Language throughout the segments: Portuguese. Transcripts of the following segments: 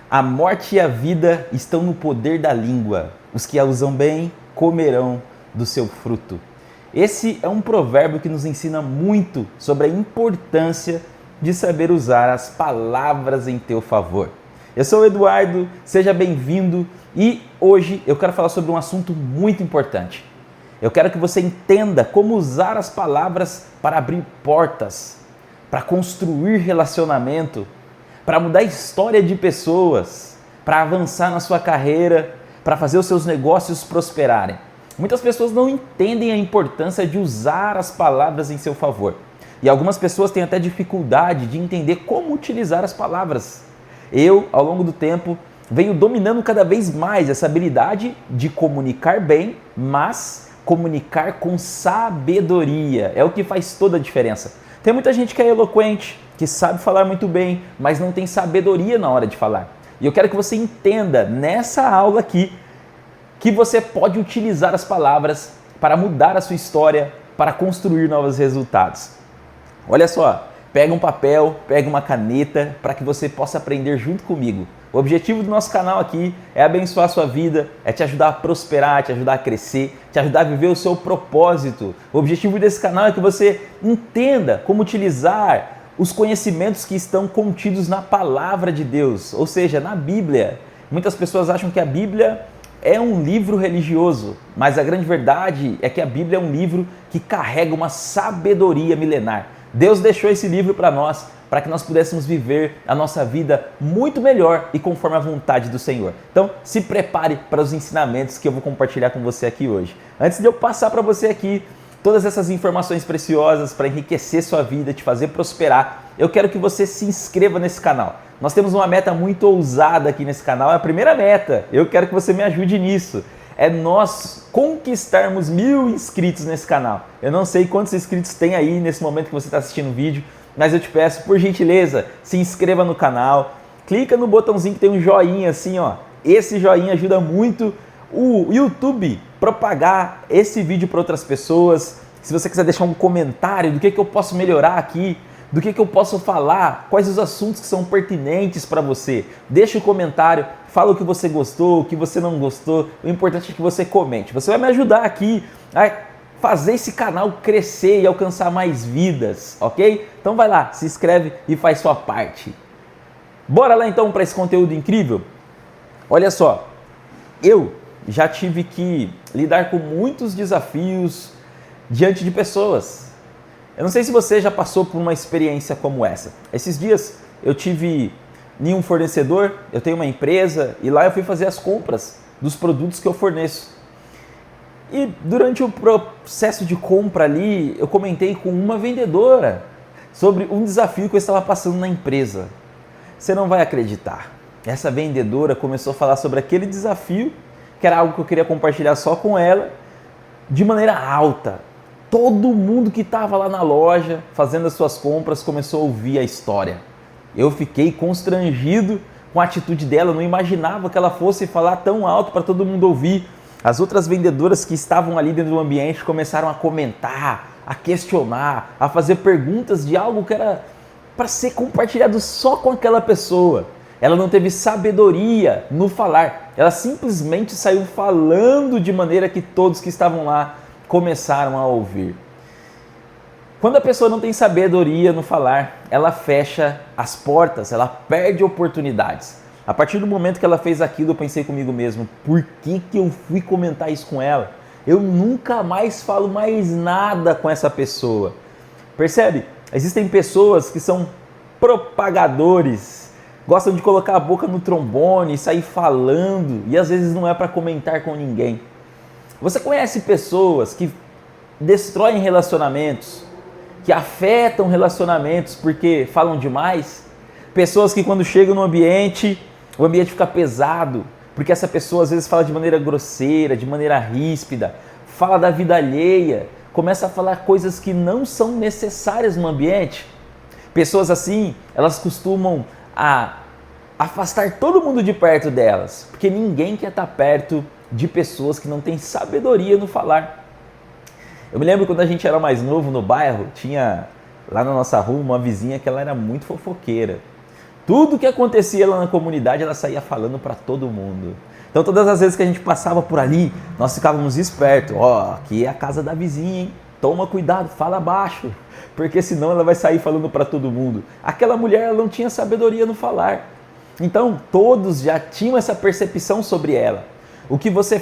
A morte e a vida estão no poder da língua. Os que a usam bem comerão do seu fruto. Esse é um provérbio que nos ensina muito sobre a importância de saber usar as palavras em teu favor. Eu sou o Eduardo, seja bem-vindo e hoje eu quero falar sobre um assunto muito importante. Eu quero que você entenda como usar as palavras para abrir portas, para construir relacionamento, para mudar a história de pessoas, para avançar na sua carreira, para fazer os seus negócios prosperarem. Muitas pessoas não entendem a importância de usar as palavras em seu favor. E algumas pessoas têm até dificuldade de entender como utilizar as palavras. Eu, ao longo do tempo, venho dominando cada vez mais essa habilidade de comunicar bem, mas comunicar com sabedoria. É o que faz toda a diferença. Tem muita gente que é eloquente, que sabe falar muito bem, mas não tem sabedoria na hora de falar. E eu quero que você entenda nessa aula aqui que você pode utilizar as palavras para mudar a sua história, para construir novos resultados. Olha só, pega um papel, pega uma caneta para que você possa aprender junto comigo. O objetivo do nosso canal aqui é abençoar a sua vida, é te ajudar a prosperar, te ajudar a crescer, te ajudar a viver o seu propósito. O objetivo desse canal é que você entenda como utilizar os conhecimentos que estão contidos na palavra de Deus, ou seja, na Bíblia. Muitas pessoas acham que a Bíblia é um livro religioso, mas a grande verdade é que a Bíblia é um livro que carrega uma sabedoria milenar. Deus deixou esse livro para nós, para que nós pudéssemos viver a nossa vida muito melhor e conforme a vontade do Senhor. Então, se prepare para os ensinamentos que eu vou compartilhar com você aqui hoje. Antes de eu passar para você aqui todas essas informações preciosas para enriquecer sua vida, te fazer prosperar, eu quero que você se inscreva nesse canal. Nós temos uma meta muito ousada aqui nesse canal, é a primeira meta. Eu quero que você me ajude nisso. É nós conquistarmos 1000 inscritos nesse canal. Eu não sei quantos inscritos tem aí nesse momento que você está assistindo o vídeo, mas eu te peço, por gentileza, se inscreva no canal, clica no botãozinho que tem um joinha assim, ó. Esse joinha ajuda muito o YouTube propagar esse vídeo para outras pessoas. Se você quiser deixar um comentário do que eu posso melhorar aqui, do que eu posso falar, quais os assuntos que são pertinentes para você, deixa o comentário, fala o que você gostou, o que você não gostou. O importante é que você comente. Você vai me ajudar aqui a fazer esse canal crescer e alcançar mais vidas, ok? Então vai lá, se inscreve e faz sua parte. Bora lá então para esse conteúdo incrível? Olha só, eu já tive que lidar com muitos desafios diante de pessoas. Eu não sei se você já passou por uma experiência como essa. Esses dias eu tive em um fornecedor, eu tenho uma empresa e lá eu fui fazer as compras dos produtos que eu forneço. E durante o processo de compra ali, eu comentei com uma vendedora sobre um desafio que eu estava passando na empresa. Você não vai acreditar. Essa vendedora começou a falar sobre aquele desafio, que era algo que eu queria compartilhar só com ela, de maneira alta. Todo mundo que estava lá na loja fazendo as suas compras começou a ouvir a história. Eu fiquei constrangido com a atitude dela, eu não imaginava que ela fosse falar tão alto para todo mundo ouvir. As outras vendedoras que estavam ali dentro do ambiente começaram a comentar, a questionar, a fazer perguntas de algo que era para ser compartilhado só com aquela pessoa. Ela não teve sabedoria no falar, ela simplesmente saiu falando de maneira que todos que estavam lá começaram a ouvir. Quando a pessoa não tem sabedoria no falar, ela fecha as portas, ela perde oportunidades. A partir do momento que ela fez aquilo, eu pensei comigo mesmo, por que eu fui comentar isso com ela? Eu nunca mais falo mais nada com essa pessoa. Percebe? Existem pessoas que são propagadores, gostam de colocar a boca no trombone e sair falando, e às vezes não é para comentar com ninguém. Você conhece pessoas que destroem relacionamentos, que afetam relacionamentos porque falam demais? Pessoas que quando chegam no ambiente, o ambiente fica pesado, porque essa pessoa às vezes fala de maneira grosseira, de maneira ríspida, fala da vida alheia, começa a falar coisas que não são necessárias no ambiente. Pessoas assim, elas costumam afastar todo mundo de perto delas, porque ninguém quer estar perto de pessoas que não têm sabedoria no falar. Eu me lembro quando a gente era mais novo no bairro, tinha lá na nossa rua uma vizinha que ela era muito fofoqueira. Tudo que acontecia lá na comunidade, ela saía falando para todo mundo. Então todas as vezes que a gente passava por ali, nós ficávamos espertos. Ó, aqui é a casa da vizinha, hein? Toma cuidado, fala baixo, porque senão ela vai sair falando para todo mundo. Aquela mulher, ela não tinha sabedoria no falar. Então todos já tinham essa percepção sobre ela. O que você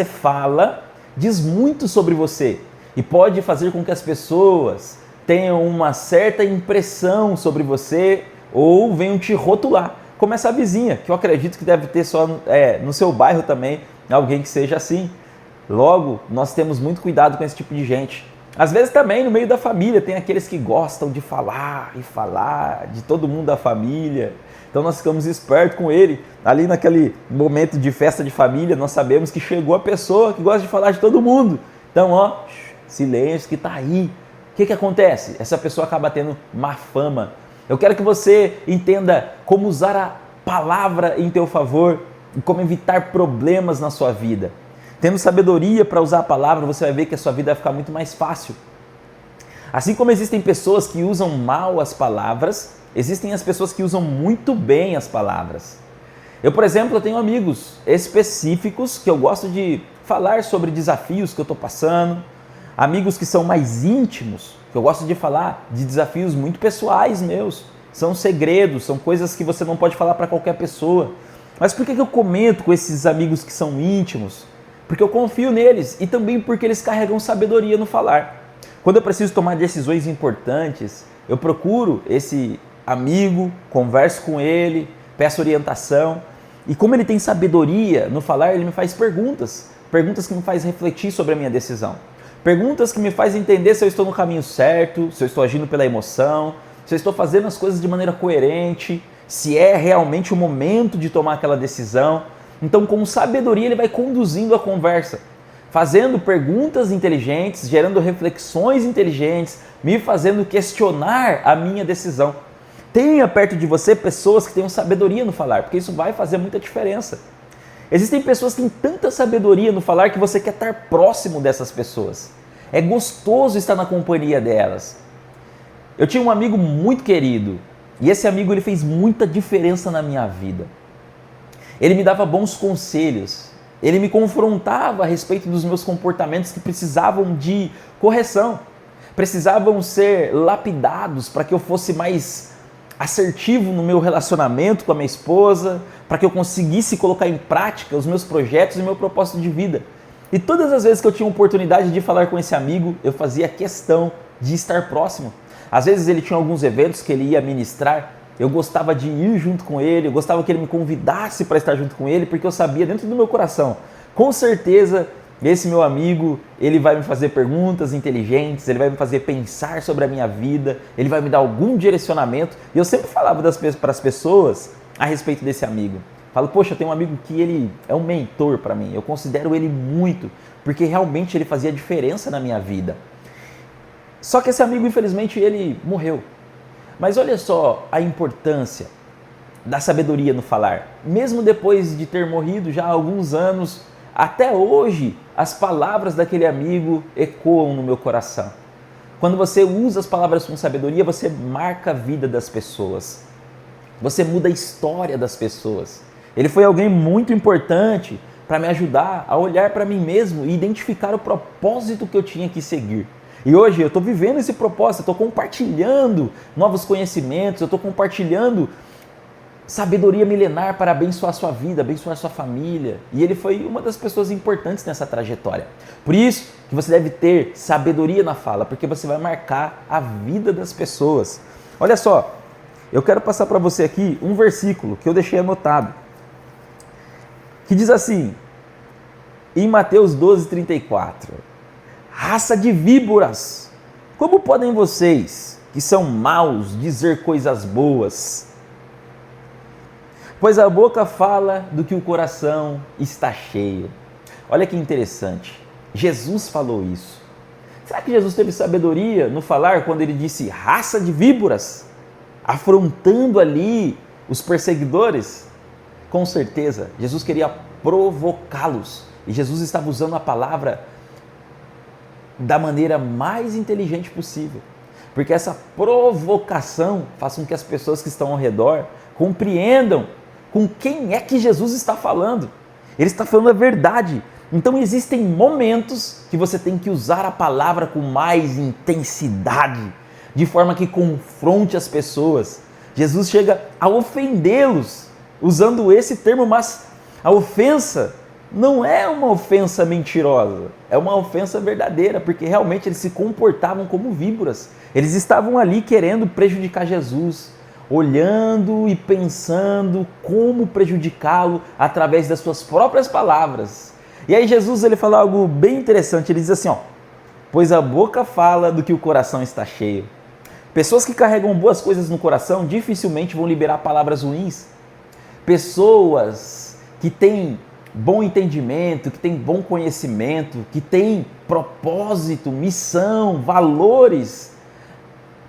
fala diz muito sobre você e pode fazer com que as pessoas tenham uma certa impressão sobre você ou venham te rotular, como essa vizinha, que eu acredito que deve ter só no seu bairro também alguém que seja assim. Logo, nós temos muito cuidado com esse tipo de gente. Às vezes também no meio da família tem aqueles que gostam de falar e falar de todo mundo da família. Então nós ficamos espertos com ele. Ali naquele momento de festa de família, nós sabemos que chegou a pessoa que gosta de falar de todo mundo. Então, ó, silêncio que tá aí. O que acontece? Essa pessoa acaba tendo má fama. Eu quero que você entenda como usar a palavra em teu favor e como evitar problemas na sua vida. Tendo sabedoria para usar a palavra, você vai ver que a sua vida vai ficar muito mais fácil. Assim como existem pessoas que usam mal as palavras, existem as pessoas que usam muito bem as palavras. Eu, por exemplo, tenho amigos específicos que eu gosto de falar sobre desafios que eu estou passando, amigos que são mais íntimos, que eu gosto de falar de desafios muito pessoais meus. São segredos, são coisas que você não pode falar para qualquer pessoa. Mas por que eu comento com esses amigos que são íntimos? Porque eu confio neles e também porque eles carregam sabedoria no falar. Quando eu preciso tomar decisões importantes, eu procuro esse amigo, converso com ele, peço orientação. E como ele tem sabedoria no falar, ele me faz perguntas que me fazem refletir sobre a minha decisão. Perguntas que me fazem entender se eu estou no caminho certo, se eu estou agindo pela emoção, se eu estou fazendo as coisas de maneira coerente, se é realmente o momento de tomar aquela decisão. Então, com sabedoria, ele vai conduzindo a conversa, fazendo perguntas inteligentes, gerando reflexões inteligentes, me fazendo questionar a minha decisão. Tenha perto de você pessoas que tenham sabedoria no falar, porque isso vai fazer muita diferença. Existem pessoas que têm tanta sabedoria no falar que você quer estar próximo dessas pessoas. É gostoso estar na companhia delas. Eu tinha um amigo muito querido, e esse amigo ele fez muita diferença na minha vida. Ele me dava bons conselhos, ele me confrontava a respeito dos meus comportamentos que precisavam de correção, precisavam ser lapidados para que eu fosse mais assertivo no meu relacionamento com a minha esposa, para que eu conseguisse colocar em prática os meus projetos e o meu propósito de vida. E todas as vezes que eu tinha oportunidade de falar com esse amigo, eu fazia questão de estar próximo. Às vezes ele tinha alguns eventos que ele ia ministrar, eu gostava de ir junto com ele, eu gostava que ele me convidasse para estar junto com ele, porque eu sabia dentro do meu coração, com certeza, esse meu amigo, ele vai me fazer perguntas inteligentes, ele vai me fazer pensar sobre a minha vida, ele vai me dar algum direcionamento. E eu sempre falava para as pessoas a respeito desse amigo. Falo, poxa, eu tenho um amigo que ele é um mentor para mim, eu considero ele muito, porque realmente ele fazia diferença na minha vida. Só que esse amigo, infelizmente, ele morreu. Mas olha só a importância da sabedoria no falar. Mesmo depois de ter morrido já há alguns anos, até hoje as palavras daquele amigo ecoam no meu coração. Quando você usa as palavras com sabedoria, você marca a vida das pessoas. Você muda a história das pessoas. Ele foi alguém muito importante para me ajudar a olhar para mim mesmo e identificar o propósito que eu tinha que seguir. E hoje eu estou vivendo esse propósito, eu estou compartilhando novos conhecimentos, eu estou compartilhando sabedoria milenar para abençoar a sua vida, abençoar a sua família. E ele foi uma das pessoas importantes nessa trajetória. Por isso que você deve ter sabedoria na fala, porque você vai marcar a vida das pessoas. Olha só, eu quero passar para você aqui um versículo que eu deixei anotado, que diz assim, em Mateus 12:34, raça de víboras, como podem vocês, que são maus, dizer coisas boas? Pois a boca fala do que o coração está cheio. Olha que interessante, Jesus falou isso. Será que Jesus teve sabedoria no falar quando ele disse raça de víboras, afrontando ali os perseguidores? Com certeza, Jesus queria provocá-los e Jesus estava usando a palavra da maneira mais inteligente possível. porque essa provocação faz com que as pessoas que estão ao redor compreendam com quem é que Jesus está falando. Ele está falando a verdade. Então existem momentos que você tem que usar a palavra com mais intensidade, de forma que confronte as pessoas. Jesus chega a ofendê-los, usando esse termo, mas a ofensa não é uma ofensa mentirosa, é uma ofensa verdadeira, porque realmente eles se comportavam como víboras. Eles estavam ali querendo prejudicar Jesus, olhando e pensando como prejudicá-lo através das suas próprias palavras. E aí Jesus ele fala algo bem interessante, ele diz assim, pois a boca fala do que o coração está cheio. Pessoas que carregam boas coisas no coração dificilmente vão liberar palavras ruins. Pessoas que têm bom entendimento, que têm bom conhecimento, que têm propósito, missão, valores.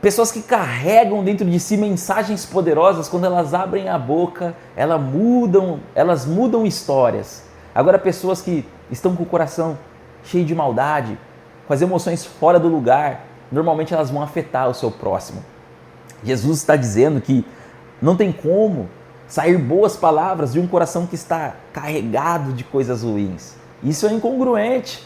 Pessoas que carregam dentro de si mensagens poderosas, quando elas abrem a boca, elas mudam histórias. Agora, pessoas que estão com o coração cheio de maldade, com as emoções fora do lugar, normalmente elas vão afetar o seu próximo. Jesus está dizendo que não tem como sair boas palavras de um coração que está carregado de coisas ruins. Isso é incongruente.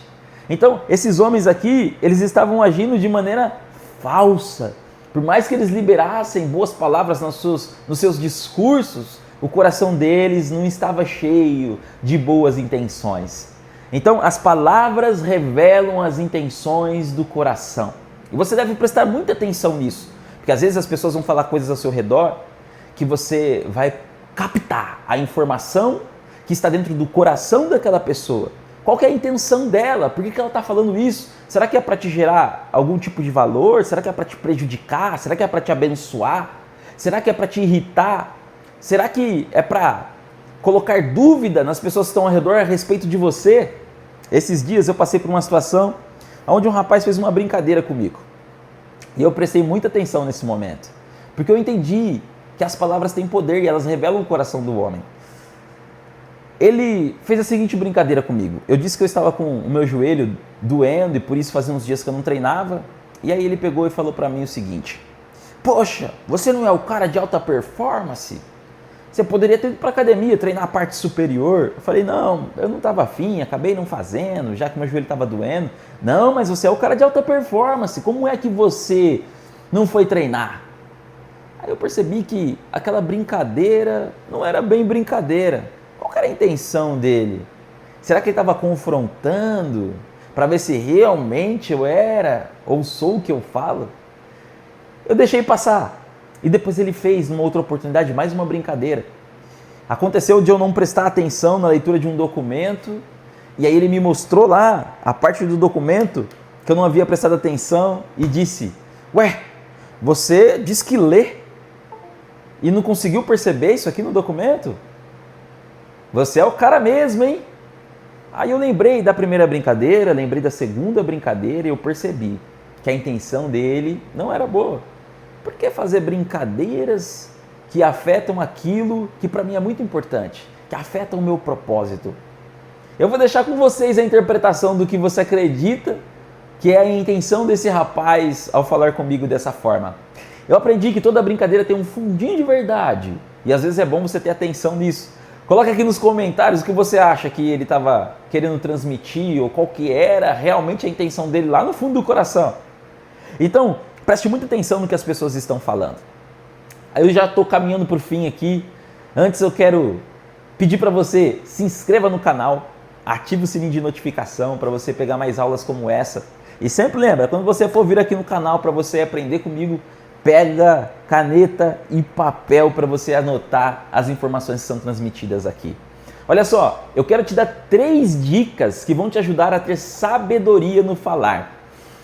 Então, esses homens aqui, eles estavam agindo de maneira falsa. Por mais que eles liberassem boas palavras nos seus discursos, o coração deles não estava cheio de boas intenções. Então, as palavras revelam as intenções do coração. E você deve prestar muita atenção nisso, porque às vezes as pessoas vão falar coisas ao seu redor que você vai captar a informação que está dentro do coração daquela pessoa. Qual que é a intenção dela? Por que ela está falando isso? Será que é para te gerar algum tipo de valor? Será que é para te prejudicar? Será que é para te abençoar? Será que é para te irritar? Será que é para colocar dúvida nas pessoas que estão ao redor a respeito de você? Esses dias eu passei por uma situação onde um rapaz fez uma brincadeira comigo. E eu prestei muita atenção nesse momento. Porque eu entendi que as palavras têm poder e elas revelam o coração do homem. Ele fez a seguinte brincadeira comigo. Eu disse que eu estava com o meu joelho doendo e por isso fazia uns dias que eu não treinava. E aí ele pegou e falou para mim o seguinte: poxa, você não é o cara de alta performance? Você poderia ter ido para academia, treinar a parte superior. Eu falei, não, eu não estava afim, acabei não fazendo, já que meu joelho estava doendo. Não, mas você é o cara de alta performance, como é que você não foi treinar? Aí eu percebi que aquela brincadeira não era bem brincadeira. Qual era a intenção dele? Será que ele estava confrontando para ver se realmente eu era ou sou o que eu falo? Eu deixei passar. E depois ele fez, numa outra oportunidade, mais uma brincadeira. Aconteceu de eu não prestar atenção na leitura de um documento, e aí ele me mostrou lá a parte do documento que eu não havia prestado atenção e disse: ué, você diz que lê e não conseguiu perceber isso aqui no documento? Você é o cara mesmo, hein? Aí eu lembrei da primeira brincadeira, lembrei da segunda brincadeira e eu percebi que a intenção dele não era boa. Por que fazer brincadeiras que afetam aquilo que para mim é muito importante, que afetam o meu propósito? Eu vou deixar com vocês a interpretação do que você acredita que é a intenção desse rapaz ao falar comigo dessa forma. Eu aprendi que toda brincadeira tem um fundinho de verdade e às vezes é bom você ter atenção nisso. Coloca aqui nos comentários o que você acha que ele estava querendo transmitir ou qual que era realmente a intenção dele lá no fundo do coração. Então, preste muita atenção no que as pessoas estão falando. Eu já estou caminhando para o fim aqui. Antes eu quero pedir para você, se inscreva no canal, ative o sininho de notificação para você pegar mais aulas como essa. E sempre lembra, quando você for vir aqui no canal para você aprender comigo, pega caneta e papel para você anotar as informações que são transmitidas aqui. Olha só, eu quero te dar 3 dicas que vão te ajudar a ter sabedoria no falar.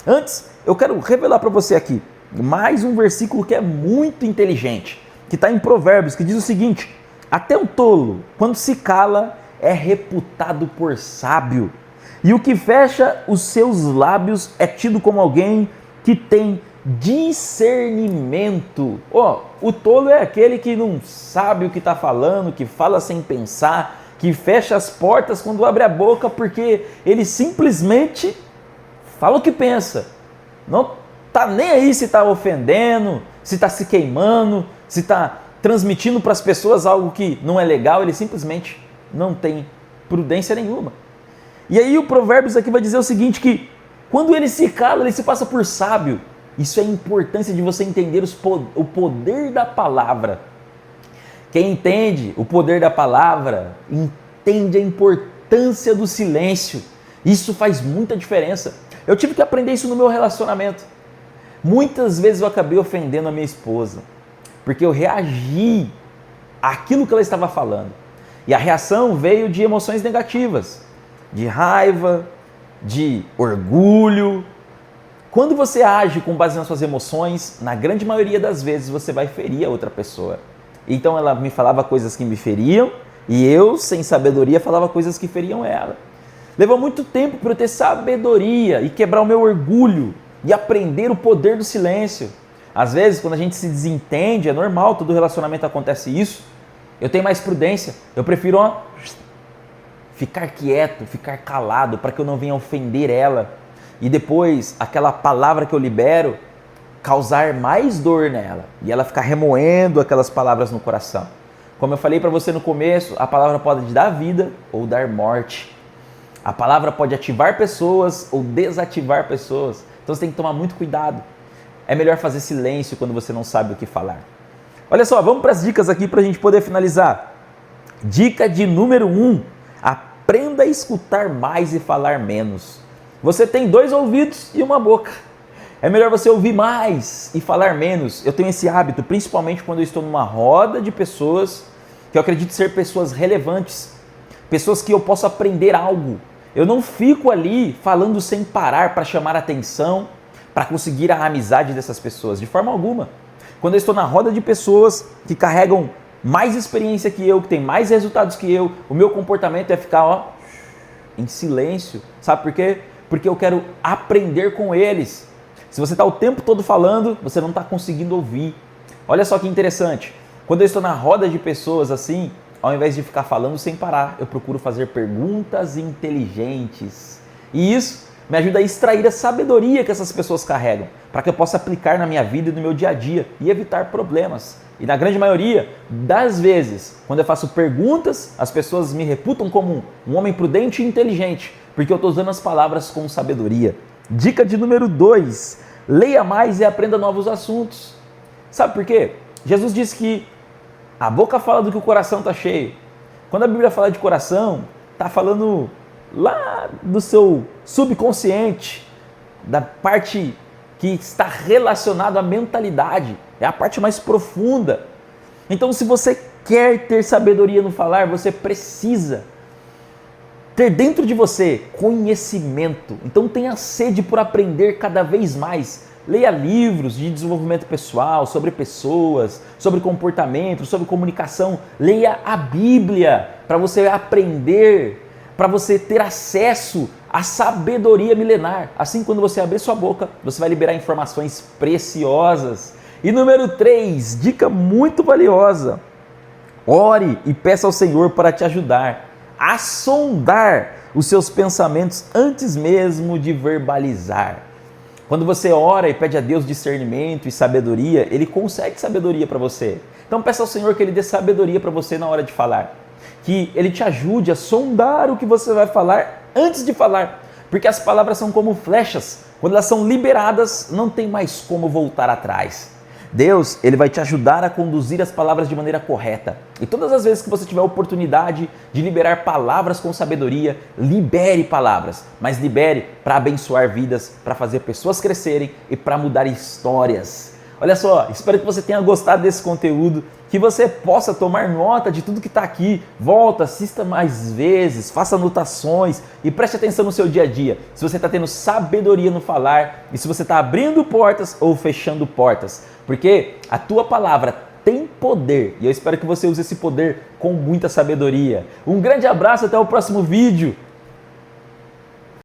Antes, eu quero revelar para você aqui mais um versículo que é muito inteligente, que está em Provérbios, que diz o seguinte: até o tolo, quando se cala, é reputado por sábio, e o que fecha os seus lábios é tido como alguém que tem discernimento. O tolo é aquele que não sabe o que está falando, que fala sem pensar, que fecha as portas quando abre a boca, porque ele simplesmente fala o que pensa. tá nem aí se está ofendendo, se está se queimando, se está transmitindo para as pessoas algo que não é legal, ele simplesmente não tem prudência nenhuma. E aí o Provérbios aqui vai dizer o seguinte, que quando ele se cala, ele se passa por sábio. Isso é a importância de você entender o poder da palavra. Quem entende o poder da palavra, entende a importância do silêncio. Isso faz muita diferença. Eu tive que aprender isso no meu relacionamento. Muitas vezes eu acabei ofendendo a minha esposa, porque eu reagi àquilo que ela estava falando. E a reação veio de emoções negativas, de raiva, de orgulho. Quando você age com base nas suas emoções, na grande maioria das vezes você vai ferir a outra pessoa. Então ela me falava coisas que me feriam e eu, sem sabedoria, falava coisas que feriam ela. Levou muito tempo para eu ter sabedoria e quebrar o meu orgulho e aprender o poder do silêncio. Às vezes, quando a gente se desentende, é normal, todo relacionamento acontece isso. Eu tenho mais prudência, eu prefiro ficar quieto, ficar calado para que eu não venha ofender ela. E depois, aquela palavra que eu libero, causar mais dor nela. E ela ficar remoendo aquelas palavras no coração. Como eu falei para você no começo, a palavra pode dar vida ou dar morte. A palavra pode ativar pessoas ou desativar pessoas. Então você tem que tomar muito cuidado. É melhor fazer silêncio quando você não sabe o que falar. Olha só, vamos para as dicas aqui para a gente poder finalizar. Dica de número 1. Aprenda a escutar mais e falar menos. Você tem 2 ouvidos e uma boca. É melhor você ouvir mais e falar menos. Eu tenho esse hábito, principalmente quando eu estou numa roda de pessoas que eu acredito ser pessoas relevantes. Pessoas que eu posso aprender algo. Eu não fico ali falando sem parar para chamar a atenção, para conseguir a amizade dessas pessoas, de forma alguma. Quando eu estou na roda de pessoas que carregam mais experiência que eu, que têm mais resultados que eu, o meu comportamento é ficar em silêncio. Sabe por quê? Porque eu quero aprender com eles. Se você está o tempo todo falando, você não está conseguindo ouvir. Olha só que interessante. Quando eu estou na roda de pessoas assim, ao invés de ficar falando sem parar, eu procuro fazer perguntas inteligentes. E isso me ajuda a extrair a sabedoria que essas pessoas carregam, para que eu possa aplicar na minha vida e no meu dia a dia e evitar problemas. E na grande maioria das vezes, quando eu faço perguntas, as pessoas me reputam como um homem prudente e inteligente, porque eu estou usando as palavras com sabedoria. Dica de número 2, leia mais e aprenda novos assuntos. Sabe por quê? Jesus disse que a boca fala do que o coração está cheio. Quando a Bíblia fala de coração, está falando lá do seu subconsciente, da parte que está relacionada à mentalidade, é a parte mais profunda. Então, se você quer ter sabedoria no falar, você precisa ter dentro de você conhecimento. Então tenha sede por aprender cada vez mais. Leia livros de desenvolvimento pessoal, sobre pessoas, sobre comportamento, sobre comunicação. Leia a Bíblia para você aprender, para você ter acesso à sabedoria milenar. Assim, quando você abrir sua boca, você vai liberar informações preciosas. E número 3, dica muito valiosa. Ore e peça ao Senhor para te ajudar a sondar os seus pensamentos antes mesmo de verbalizar. Quando você ora e pede a Deus discernimento e sabedoria, Ele concede sabedoria para você. Então peça ao Senhor que Ele dê sabedoria para você na hora de falar. Que Ele te ajude a sondar o que você vai falar antes de falar. Porque as palavras são como flechas. Quando elas são liberadas, não tem mais como voltar atrás. Deus, Ele vai te ajudar a conduzir as palavras de maneira correta. E todas as vezes que você tiver a oportunidade de liberar palavras com sabedoria, libere palavras, mas libere para abençoar vidas, para fazer pessoas crescerem e para mudar histórias. Olha só, espero que você tenha gostado desse conteúdo, que você possa tomar nota de tudo que está aqui. Volta, assista mais vezes, faça anotações e preste atenção no seu dia a dia. Se você está tendo sabedoria no falar e se você está abrindo portas ou fechando portas. Porque a tua palavra tem poder e eu espero que você use esse poder com muita sabedoria. Um grande abraço, até o próximo vídeo.